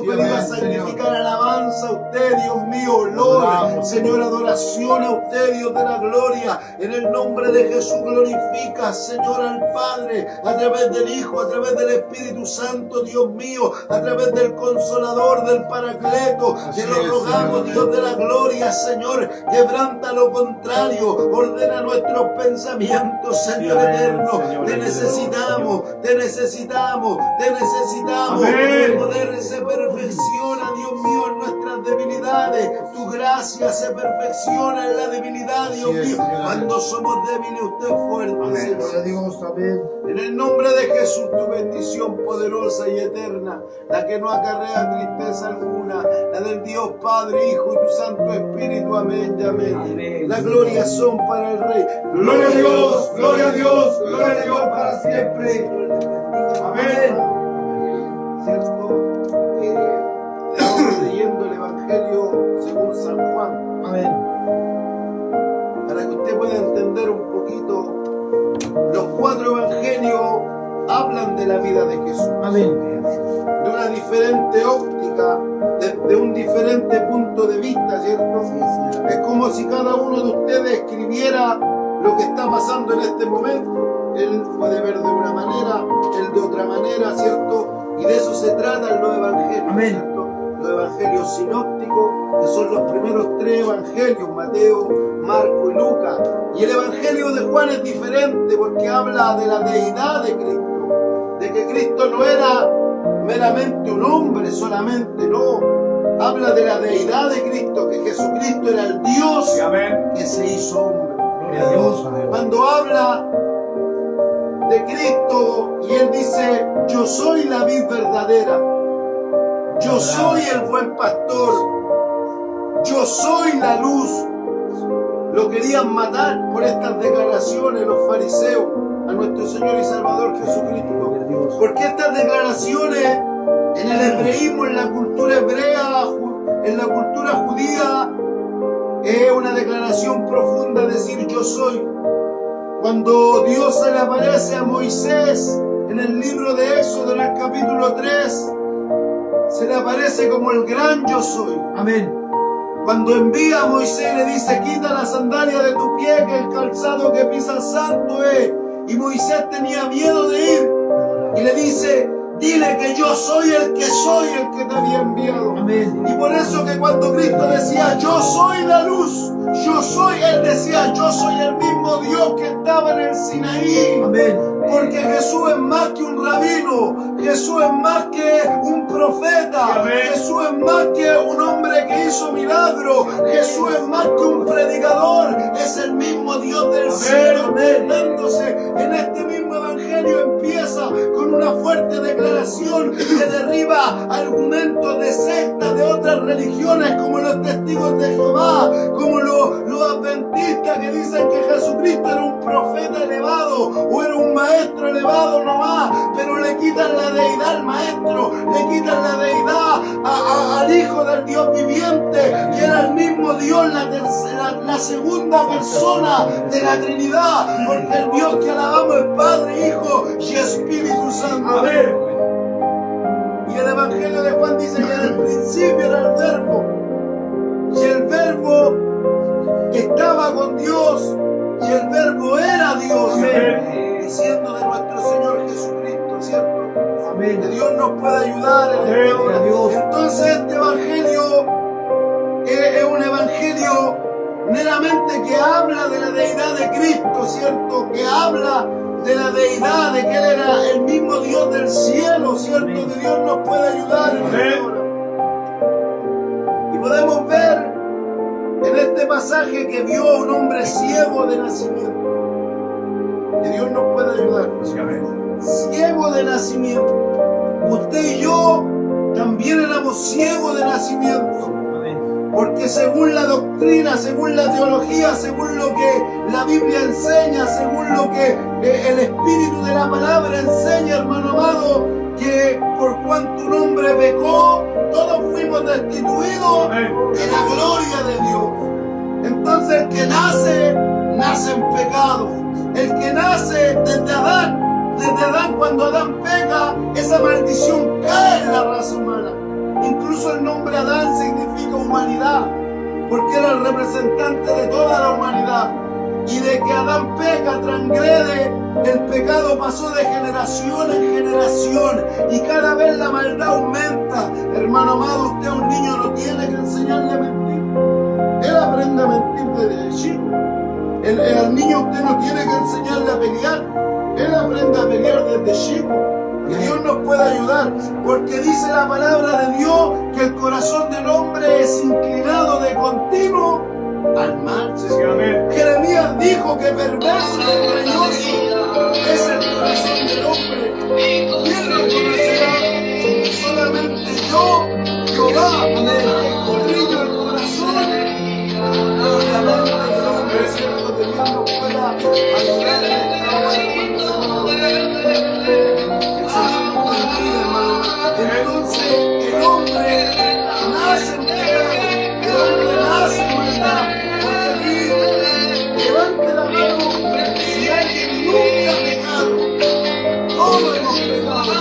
venido a sacrificar alabanza a usted, Dios mío, olor, Señor, adoración a usted, Dios de la gloria. En el nombre de Jesús glorifica, Señor, al Padre, a través del Hijo, a través del Espíritu Santo, Dios mío, a través del Consolador, del Paracleto. Te lo rogamos, Dios de la gloria, Señor, quebranta lo contrario, ordena nuestros pensamientos, Señor eterno. Te necesitamos, te necesitamos, te necesitamos. Tu poder se perfecciona, Dios mío, en nuestras debilidades. Tu gracia se perfecciona en la debilidad, Dios mío. Cuando somos débiles, usted es fuerte, Señor. En el nombre de Jesús, tu bendición poderosa y eterna, la que no acarrea tristeza alguna, la del Dios Padre, Hijo y tu Santo Espíritu. Amén y amén. La gloria son para el Rey. Gloria a Dios, gloria a Dios, gloria a Dios para siempre. Amén. ¿Cierto? Estamos leyendo el Evangelio según San Juan. Amén. Para que usted pueda entender un poquito, los 4 evangelios hablan de la vida de Jesús. Amén. De una diferente óptica, de un diferente punto de vista, ¿cierto? Es como si cada uno de ustedes escribiera lo que está pasando en este momento. Él puede ver de una manera, él de otra manera, ¿cierto? Y de eso se trata en los evangelios. Amén. ¿Cierto? Los evangelios sinópticos, que son los primeros 3 evangelios, Mateo, Marco y Lucas. Y el evangelio de Juan es diferente porque habla de la deidad de Cristo, de que Cristo no era meramente un hombre solamente, no. Habla de la deidad de Cristo, que Jesucristo era el Dios que se hizo hombre. Gloria a Dios. Cuando habla de Cristo y Él dice, yo soy la vid verdadera, yo soy el buen pastor, yo soy la luz. Lo querían matar por estas declaraciones los fariseos a nuestro Señor y Salvador Jesucristo. Porque estas declaraciones en el hebreísmo, en la cultura hebrea, en la cultura judía, es una declaración profunda, decir yo soy. Cuando Dios se le aparece a Moisés en el libro de Éxodo, en el capítulo 3, se le aparece como el gran yo soy. Amén. Cuando envía a Moisés le dice, quita la sandalia de tu pie, que el calzado que pisas santo es. Y Moisés tenía miedo de ir. Y le dice, dile que yo soy el que te había enviado. Amén. Y por eso que cuando Cristo decía, yo soy la luz, yo soy, Él decía, yo soy el mismo Dios que estaba en el Sinaí. Amén. Porque Jesús es más que un rabino, Jesús es más que un profeta, Jesús es más que un hombre que hizo milagros, Jesús es más que un predicador, es el mismo Dios del cielo. Entonces, en este mismo evangelio empieza con una fuerte declaración que derriba argumentos de sectas de otras religiones como los testigos de Jehová, como los adventistas que dicen que Jesucristo era un profeta elevado o era un maestro elevado nomás, pero le quitan la deidad al maestro, le quitan la deidad al Hijo del Dios viviente, que era el mismo Dios, la segunda persona de la Trinidad, porque el Dios que alabamos es Padre, Hijo y Espíritu Santo. Amén. Y el Evangelio de Juan dice que en el principio era el Verbo, y el Verbo estaba con Dios, y el Verbo era Dios. Amén. Diciendo de nuestro Señor Jesucristo, ¿cierto? Amén. Que Dios nos pueda ayudar en esta hora. Entonces este evangelio es un evangelio meramente que habla de la deidad de Cristo, ¿cierto? Que habla de la deidad, de que Él era el mismo Dios del cielo, ¿cierto? Que Dios nos puede ayudar en esta hora. Y podemos ver en este pasaje que vio a un hombre ciego de nacimiento. Que Dios nos pueda ayudar. Ciego de nacimiento. Usted y yo también éramos ciegos de nacimiento. Porque según la doctrina, según la teología, según lo que la Biblia enseña, según lo que el Espíritu de la Palabra enseña, hermano amado, que por cuanto un hombre pecó, todos fuimos destituidos de la gloria de Dios. Entonces el que nace, nace en pecado. El que nace desde Adán cuando Adán peca, esa maldición cae en la raza humana. Incluso el nombre Adán significa humanidad, porque era el representante de toda la humanidad. Y de que Adán peca, transgrede, el pecado pasó de generación en generación y cada vez la maldad aumenta. Hermano amado, usted a un niño no tiene que enseñarle a mentir. Él aprende a mentir desde chico. Al niño usted no tiene que enseñarle a pelear. Él aprende a pelear desde chico. Que Dios nos pueda ayudar, porque dice la palabra de Dios que el corazón del hombre es inclinado de continuo al mal. Sí, amén. Jeremías dijo que perverso y engañoso es el corazón del hombre. ¿Quién lo conocerá? Solamente yo, Jehová, escudriño el corazón y la mente del hombre. Es cierto que Dios nos pueda ayudar en esta hora, hermano. Entonces el hombre nace en pecado, el hombre nace en maldad. Porque aquí, levante la mano si alguien nunca ha pecado. Todos hemos pecado.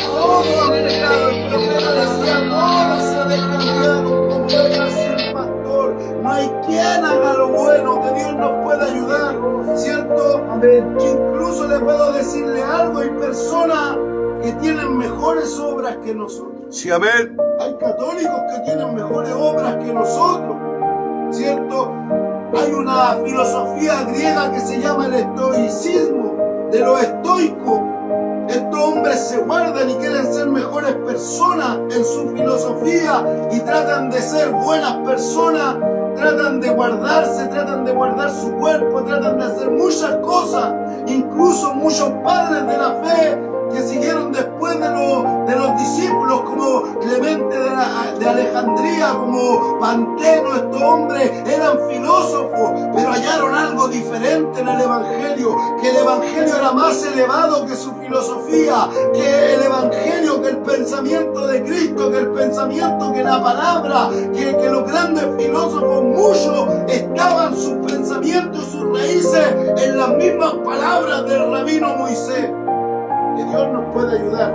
Todos han pecado. El profeta decía, todos se han descarriado como ovejas sin pastor. No hay quien haga lo bueno, que Dios nos pueda ayudar, ¿cierto? Amén. Incluso le puedo decirle algo, hay personas que tienen mejores obras que nosotros. Sí, amén. Hay católicos que tienen mejores obras que nosotros, ¿cierto? Hay una filosofía griega que se llama el estoicismo, de los estoicos. Estos hombres se guardan y quieren ser mejores personas en su filosofía y tratan de ser buenas personas, tratan de guardarse, tratan de guardar su cuerpo, tratan de hacer muchas cosas. Incluso muchos padres de la fe que siguieron después de los discípulos, como Clemente de Alejandría, como Panteno, estos hombres eran filósofos, pero hallaron algo diferente en el Evangelio, que el Evangelio era más elevado que su filosofía, que el Evangelio, que el pensamiento de Cristo, que el pensamiento, que la palabra, que los grandes filósofos, muchos estaban sus pensamientos y sus raíces en las mismas palabras del rabino Moisés. Que Dios nos puede ayudar.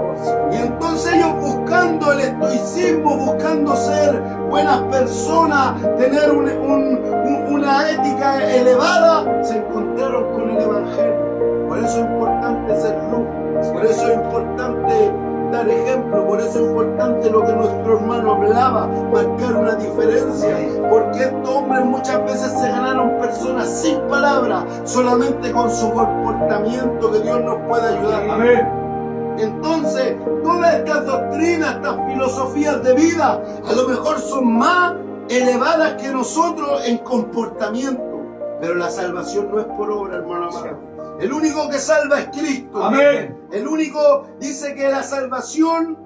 Y entonces ellos, buscando el estoicismo, buscando ser buenas personas, tener una ética elevada, se encontraron con el Evangelio. Por eso es importante ser luz, por eso es importante dar ejemplo, por eso es importante lo que nuestro hermano hablaba, marcar una diferencia, porque estos hombres muchas veces se ganaron personas sin palabras, solamente con su comportamiento. Que Dios nos pueda ayudar. Amén. Entonces, todas estas doctrinas, estas filosofías de vida, a lo mejor son más elevadas que nosotros en comportamiento, pero la salvación no es por obra, hermano amado. El único que salva es Cristo. Amén. El único dice que la salvación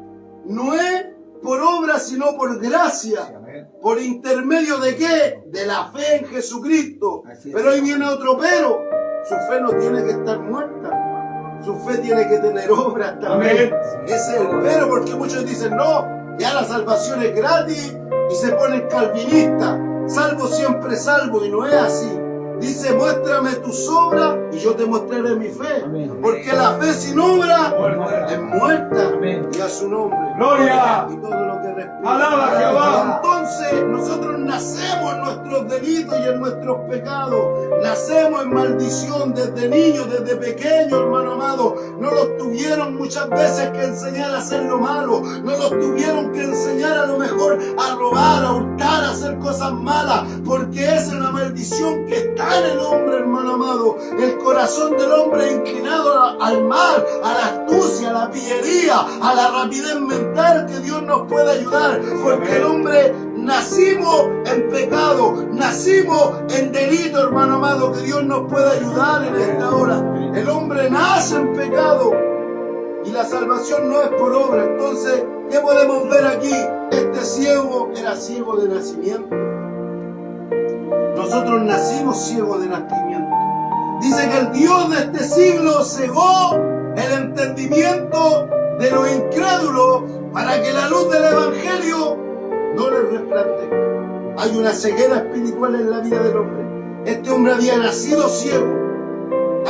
no es por obra, sino por gracia. Sí, amén. ¿Por intermedio de qué? De la fe en Jesucristo. Pero ahí viene otro pero. Su fe no tiene que estar muerta. Su fe tiene que tener obras también. Amén. Ese es el pero, porque muchos dicen, no, ya la salvación es gratis y se ponen calvinistas. Salvo siempre salvo, y no es así. Dice, muéstrame tus obras y yo te mostraré mi fe. Amén. Porque la fe sin obra Muerta. es muerta. Amén. Y a su nombre. Gloria. Y todo lo que respira. Alaba a Jehová. Entonces nosotros nacemos en nuestros delitos y en nuestros pecados. Nacemos en maldición desde niños, desde pequeños, hermano amado. No nos tuvieron muchas veces que enseñar a hacer lo malo. No nos tuvieron que enseñar a lo mejor a robar, a hurtar, a hacer cosas malas. Porque esa es la maldición que está en el hombre, hermano amado. El corazón del hombre inclinado al mal, a la astucia, a la pillería, a la rapidez mental. Que Dios nos pueda ayudar, porque el hombre nacimos en pecado, nacimos en delito, hermano amado. Que Dios nos pueda ayudar en esta hora. El hombre nace en pecado y la salvación no es por obra. Entonces, ¿qué podemos ver aquí? Este ciego era ciego de nacimiento. Nosotros nacimos ciegos de nacimiento. Dice que el Dios de este siglo cegó el entendimiento de los incrédulos para que la luz del Evangelio no les resplandezca. Hay una ceguera espiritual en la vida del hombre. Este hombre había nacido ciego.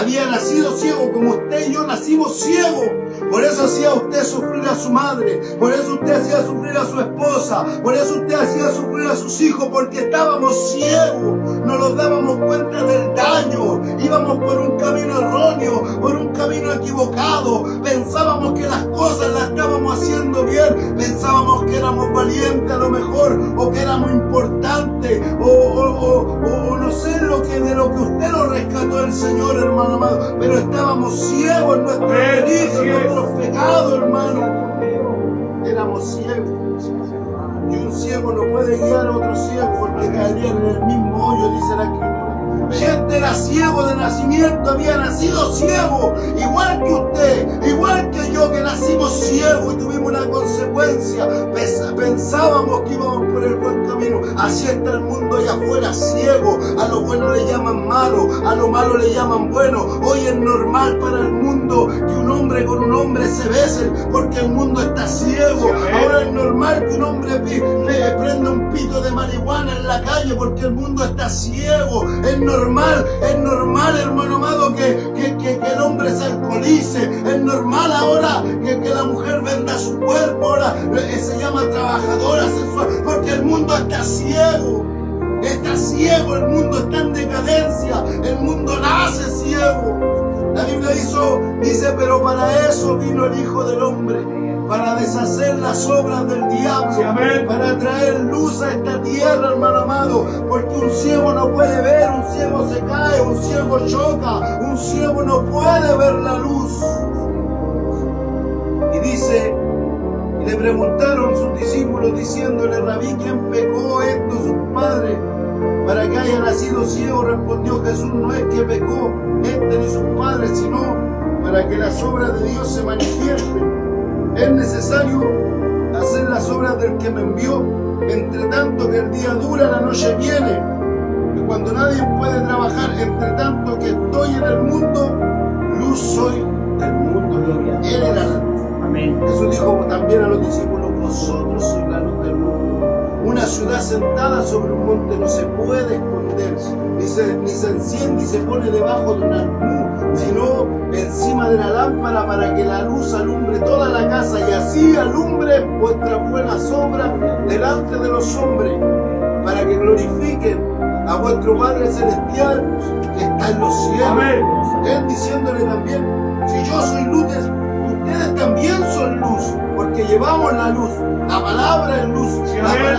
Había nacido ciego, como usted y yo nacimos ciegos. Por eso hacía usted sufrir a su madre, por eso usted hacía sufrir a su esposa, por eso usted hacía sufrir a sus hijos, porque estábamos ciegos, no nos dábamos cuenta del daño, íbamos por un camino erróneo, por un camino equivocado, pensábamos que las cosas las estábamos haciendo bien, pensábamos que éramos valientes a lo mejor, o que éramos importantes, o no sé de lo que usted lo rescató el Señor, hermano amado, pero estábamos ciegos en nuestros delitos, en nuestros pecados, hermano. Éramos ciegos. Y un ciego no puede guiar a otro ciego porque caerían en el mismo hoyo, dice la Escritura. Gente era ciego de nacimiento, había nacido ciego, igual que usted, igual que yo, que nacimos ciegos y tuvimos una consecuencia. Pensábamos que íbamos por el buen camino. Así está el mundo allá afuera, ciego. A lo bueno le llaman malo, a lo malo le llaman bueno. Hoy es normal para el mundo que un hombre con un hombre se besen porque el mundo está ciego. Ahora es normal que un hombre le prenda un pito de marihuana en la calle porque el mundo está ciego. Es normal, hermano amado, que el hombre se alcoholice. Es normal ahora que la mujer venda su cuerpo. Ahora se llama trabajadora sexual porque el mundo está ciego. Está ciego, el mundo está en decadencia. El mundo nace ciego. La Biblia dice, pero para eso vino el Hijo del Hombre, para deshacer las obras del diablo, sí, para traer luz a esta tierra, hermano amado, porque un ciego no puede ver, un ciego se cae, un ciego choca, un ciego no puede ver la luz. Y dice, y le preguntaron sus discípulos diciéndole, Rabí, ¿quién pecó, esto, sus padres, para que haya nacido ciego? Respondió Jesús, no es que pecó este ni sus padres, sino para que las obras de Dios se manifiesten. Es necesario hacer las obras del que me envió, entre tanto que el día dura, la noche viene, y cuando nadie puede trabajar, entre tanto que estoy en el mundo, luz soy del mundo. Él era la luz. Amén. Jesús dijo también a los discípulos, vosotros sois la luz del mundo. Una ciudad sentada sobre un monte no se puede esconder, ni se enciende y se pone debajo de una luz, sino encima de la lámpara, para que la luz alumbre toda la casa, y así alumbre vuestras buenas obras delante de los hombres, para que glorifiquen a vuestro Padre Celestial que está en los cielos. Amén. Él diciéndole también, si yo soy luz, ustedes también son luz, porque llevamos la luz. La palabra es luz,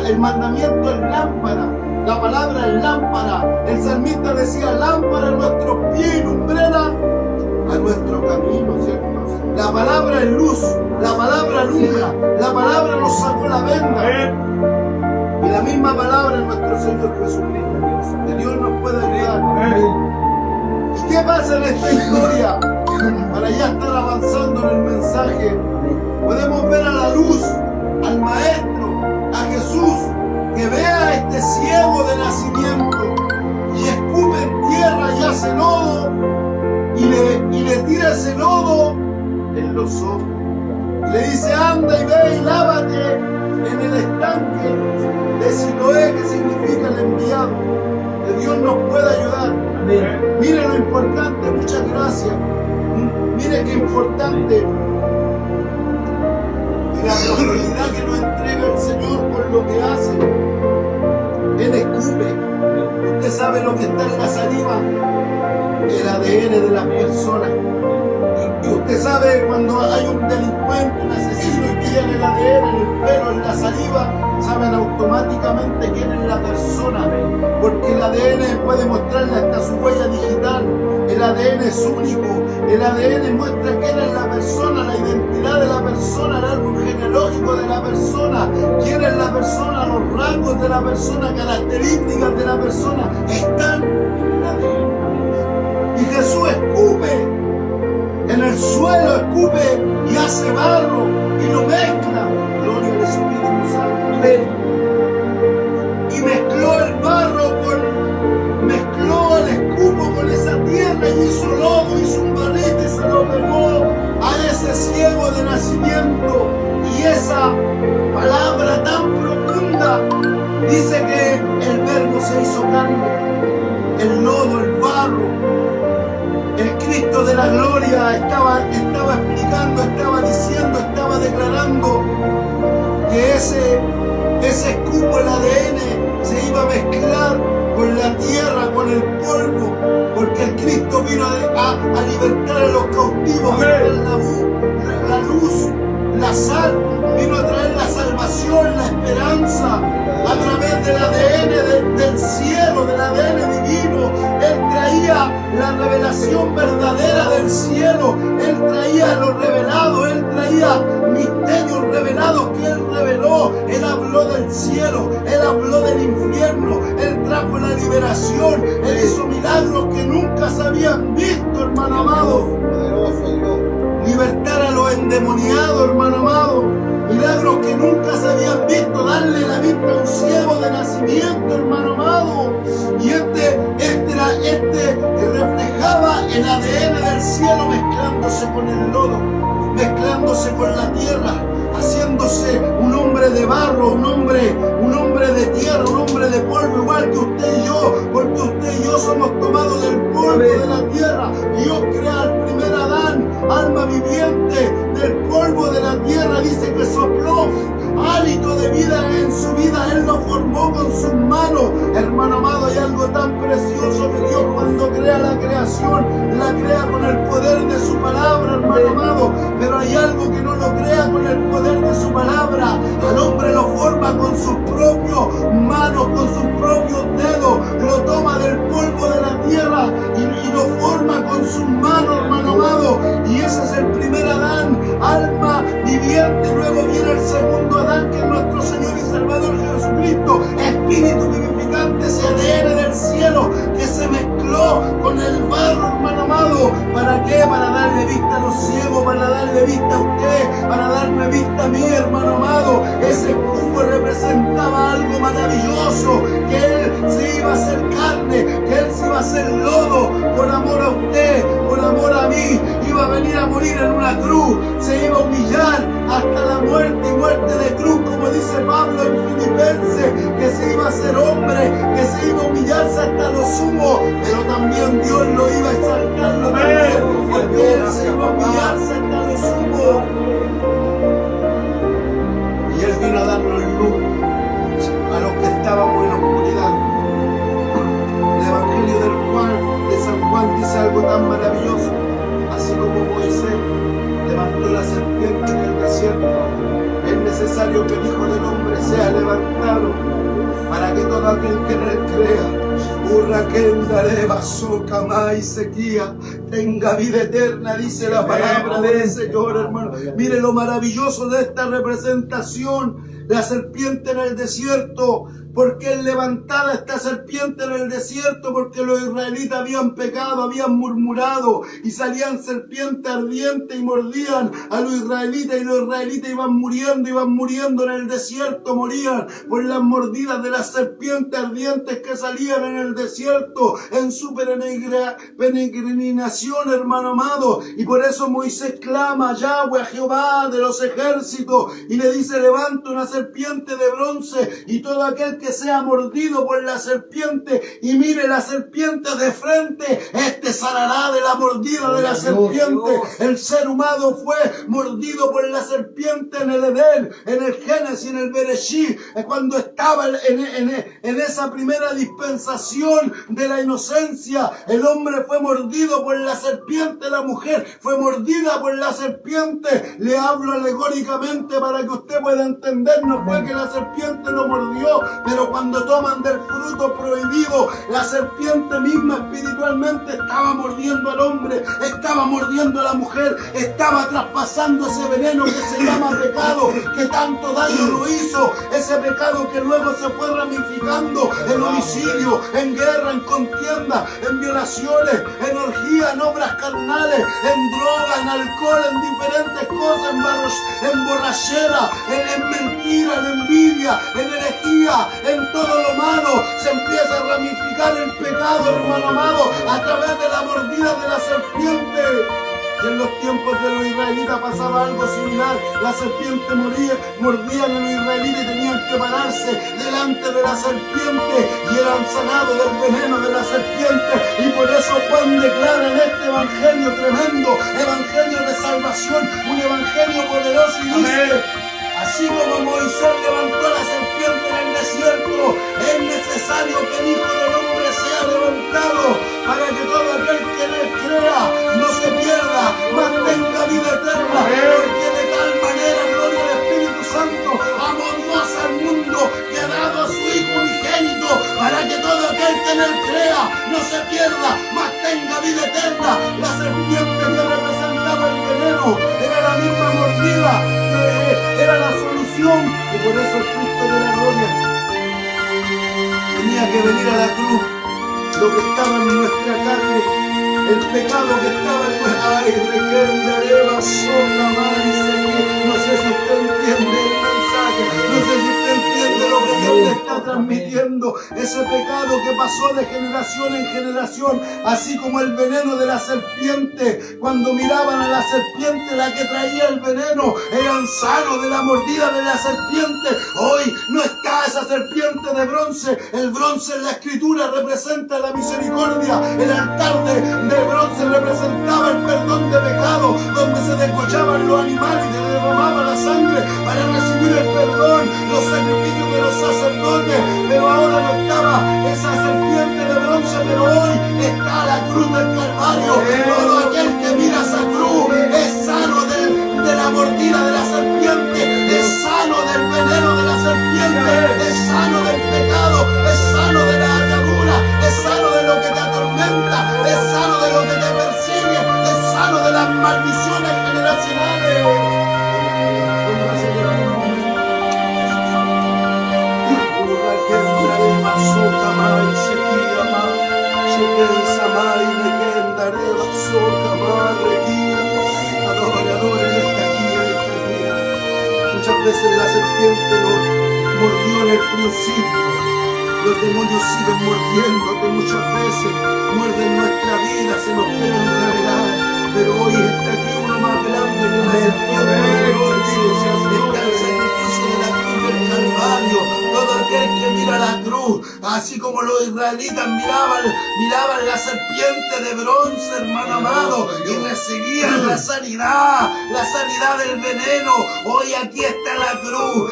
el mandamiento es lámpara, la palabra es lámpara. El salmista decía, lámpara a nuestros pies y lumbrera a nuestro camino, ¿cierto? La palabra es luz, la palabra alumbra, la palabra nos sacó la venda. Y la misma palabra es nuestro Señor Jesucristo, que Dios nos puede ayudar. ¿Y qué pasa en esta historia? Para ya estar avanzando en el mensaje, podemos ver a la luz, al Maestro, a Jesús, que ve a este ciego de nacimiento y escupe en tierra y hace lodo y le tira ese lodo en los ojos. Y le dice, anda y ve y lávate en el estanque de Siloé, que significa el enviado. Que Dios nos pueda ayudar. Amén. Mire lo importante, muchas gracias. Mire qué importante la autoridad que nos entrega el Señor por lo que hace. Él escupe. Usted sabe lo que está en la saliva, el ADN de las personas. Y usted sabe cuando hay un delincuente, un asesino y tiene el ADN en el pelo, en la saliva, saben automáticamente quién es la persona, porque el ADN puede mostrarle hasta su huella digital. El ADN es único, el ADN muestra quién es la persona, la identidad de la persona, el árbol genealógico de la persona, quién es la persona, los rasgos de la persona, características de la persona, están en el ADN. Y Jesús escupe en el suelo, escupe y hace barro y lo mezcla. Gloria al Espíritu Santo. Y mezcló el barro mezcló el escupo con esa tierra y hizo lodo, hizo un barrito y se lo pegó a ese ciego de nacimiento. Y esa palabra tan profunda dice que el Verbo se hizo carne, el lodo, el barro, el Cristo de la la gloria estaba explicando, estaba diciendo, estaba declarando que ese cupo, el ADN, se iba a mezclar con la tierra, con el polvo, porque el Cristo vino a libertar a los cautivos, vino a traer la luz, la sal, vino a traer la salvación, la esperanza, a través del ADN del cielo, del ADN divino. Él traía la revelación verdadera del cielo, Él traía lo revelado, Él traía misterios revelados que Él reveló. Él habló del cielo, Él habló del infierno, Él trajo la liberación, Él hizo milagros que nunca se habían visto, hermano amado. Libertar a los endemoniados, hermano amado. Milagros que nunca se habían visto, darle la vista a un ciego de nacimiento, hermano amado. Y este reflejaba el ADN del cielo mezclándose con el lodo, mezclándose con la tierra, haciéndose un hombre de barro, un hombre de tierra, un hombre de polvo, igual que usted y yo, porque usted y yo somos tomados del polvo de la tierra. Dios crea al primer Adán, alma viviente del polvo de la tierra, dice que sopló hálito de vida en su vida, Él lo formó con sus manos. Hermano amado, hay algo tan precioso que Dios cuando crea la creación, la crea con el poder de su palabra, hermano amado, pero hay algo que no lo crea con el poder de su palabra. Al hombre lo forma con sus propios manos, con sus propios dedos, lo toma del polvo de la tierra y lo forma con sus manos, hermano amado, y ese es el primer Adán, alma viviente. Luego viene el segundo Adán, que es nuestro Señor y Salvador Jesucristo, espíritu vivificante, ese ADN del cielo que se mezcló con el barro, hermano amado. ¿Para qué? Para darle vista a los ciegos, para darle vista a usted, para darme vista a mí, hermano amado. Ese cubo representaba algo maravilloso, que Él se iba a hacer carne, que Él se iba a hacer lodo por amor a usted, por amor a mí. Iba a venir a morir en una cruz, se iba a humillar hasta la muerte y muerte de cruz, como dice Pablo en Filipenses, que se iba a hacer hombre, que se iba a humillarse hasta lo sumo, pero también Dios lo iba a exaltar, porque Él se iba a humillarse hasta lo sumo. Y Él vino a darnos luz a los que estábamos en oscuridad. El Evangelio de San Juan dice algo tan maravilloso. Así como Moisés levantó la serpiente en el desierto, es necesario que el Hijo del Hombre sea levantado para que todo aquel que en él crea, tenga vida eterna, dice la palabra del Señor, hermano. Mire lo maravilloso de esta representación, la serpiente en el desierto. ¿Por qué Él levantaba esta serpiente en el desierto? Porque los israelitas habían pecado, habían murmurado y salían serpientes ardientes y mordían a los israelitas, y los israelitas iban muriendo en el desierto, morían por las mordidas de las serpientes ardientes que salían en el desierto en su peregrinación, hermano amado. Y por eso Moisés clama a Yahweh, a Jehová de los ejércitos, y le dice: levanta una serpiente de bronce, y todo aquel que sea mordido por la serpiente y mire la serpiente de frente, este sanará de la mordida de la serpiente. El ser humano fue mordido por la serpiente en el Edén, en el Génesis, en el Bereshit, cuando estaba en esa primera dispensación de la inocencia. El hombre fue mordido por la serpiente, la mujer fue mordida por la serpiente. Le hablo alegóricamente para que usted pueda entender. No fue que la serpiente lo mordió, pero cuando toman del fruto prohibido, la serpiente misma espiritualmente estaba mordiendo al hombre, estaba mordiendo a la mujer, estaba traspasando ese veneno que se llama pecado, que tanto daño lo hizo, ese pecado que luego se fue ramificando en homicidio, en guerra, en contienda, en violaciones, en orgías, en obras carnales, en droga, en alcohol, en diferentes cosas, en borrachera, en mentira, en envidia, en herejía, en todo lo malo. Se empieza a ramificar el pecado, hermano amado, a través de la mordida de la serpiente. Y en los tiempos de los israelitas pasaba algo similar. La serpiente mordían a los israelitas y tenían que pararse delante de la serpiente y eran sanados del veneno de la serpiente. Y por eso Juan declara en este evangelio tremendo, evangelio de salvación, un evangelio poderoso, y dice: así como Moisés levantó a la serpiente en el desierto, es necesario que el Hijo del Hombre sea levantado para que todo aquel que en él crea no se pierda, mas tenga vida eterna. Porque de tal manera, gloria al Espíritu Santo, amó Dios al mundo que ha dado a su Hijo unigénito, para que todo aquel que en él crea no se pierda, mas tenga vida eterna. La serpiente que representaba el veneno era la misma mordida, era la solución, y por eso el Cristo de la gloria tenía que venir a la cruz. Lo que estaba en nuestra carne, el pecado que estaba en nuestra... ¡Ay, requendaré, sola, madre! No sé si usted entiende el mensaje, no sé si usted entiende lo que Dios le está transmitiendo. Ese pecado que pasó de generación en generación, así como el veneno de la serpiente. Cuando miraban a la serpiente, la que traía el veneno, eran sanos de la mordida de la serpiente. Hoy no está esa serpiente de bronce. El bronce en la Escritura representa la misericordia. El altar de bronce representaba el perdón de pecado, donde se descochaban los animales y se derramaba la sangre para recibir el perdón, los sacrificios de los sacerdotes. Pero ahora no estaba esa serpiente de bronce, pero hoy está la cruz del Calvario. Todo aquel que mira esa cruz es sano de la mordida de la serpiente, es sano del veneno de la serpiente, es sano del pecado, es sano de la atadura, es sano de lo que te atormenta, es sano de lo que te persigue, es sano de las maldiciones generacionales. Muchas veces la serpiente nos mordió en el principio. Los demonios siguen mordiéndote muchas veces, muerden nuestra vida, se nos quieren revelar. Pero hoy está aquí uno más grande que la serpiente de bronce. Está el sacrificio de la cruz del Calvario. Todo aquel que mira la cruz, así como los israelitas miraban la serpiente de bronce, hermano amado, y recibían la sanidad del veneno. Hoy aquí está la cruz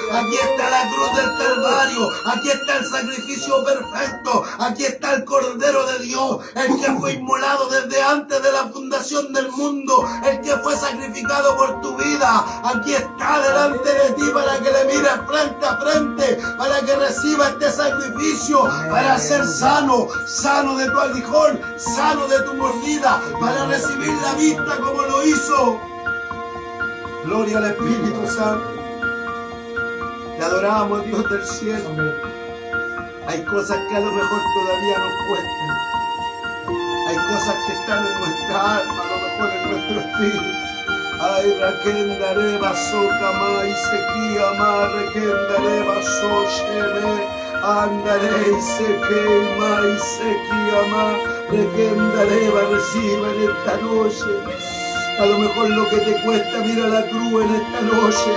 del Calvario, aquí está el sacrificio perfecto, aquí está el Cordero de Dios, el que fue inmolado desde antes de la fundación del mundo, el que fue sacrificado por tu vida. Aquí está delante de ti para que le mires frente a frente, para que reciba este sacrificio, para ser sano de tu aguijón, sano de tu mordida, para recibir la vista como lo hizo. Gloria al Espíritu Santo. Te adoramos, Dios del cielo. Hay cosas que a lo mejor todavía nos cuestan. Hay cosas que están en nuestra alma, a lo mejor en nuestro espíritu. Ay, Raquendare basoka mai sequía ma Raquendare baso sheme andare seque mai sequía ma Raquendare va recibe en esta noche. A lo mejor lo que te cuesta, mira la cruz en esta noche.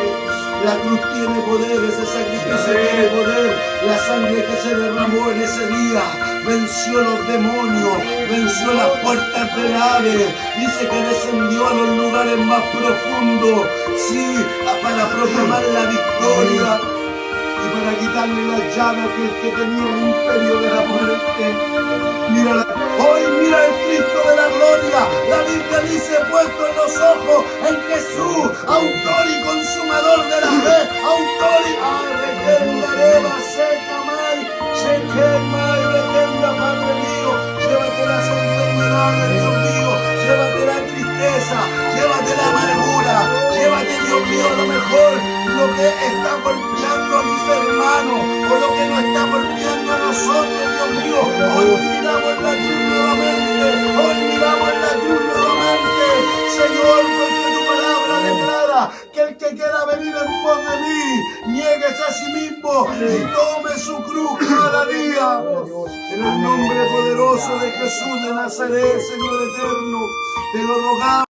La cruz tiene poder, ese sacrificio tiene poder. La sangre que se derramó en ese día venció los demonios, venció las puertas del Hades. Dice que descendió a los lugares más profundos, sí, para proclamar la victoria y para quitarle las llaves que tenía el imperio de la muerte. Mira, hoy mira el Cristo de la gloria. La Biblia dice: puesto en los ojos en Jesús, autor y consumador de la fe, autor y Padre mío, llévate las enfermedades, Dios mío, llévate la tristeza, llévate la amargura, llévate, Dios mío, a lo mejor lo que está golpeando a mis hermanos o lo que nos está golpeando a nosotros, Dios mío. Hoy miramos la cruz nuevamente, hoy miramos la cruz nuevamente, Señor, porque tu palabra declara que el que quiera venir en pos de mí, niéguese a sí mismo y tome su cruz cada día. En el nombre poderoso de Jesús de Nazaret, Señor eterno, te lo rogamos.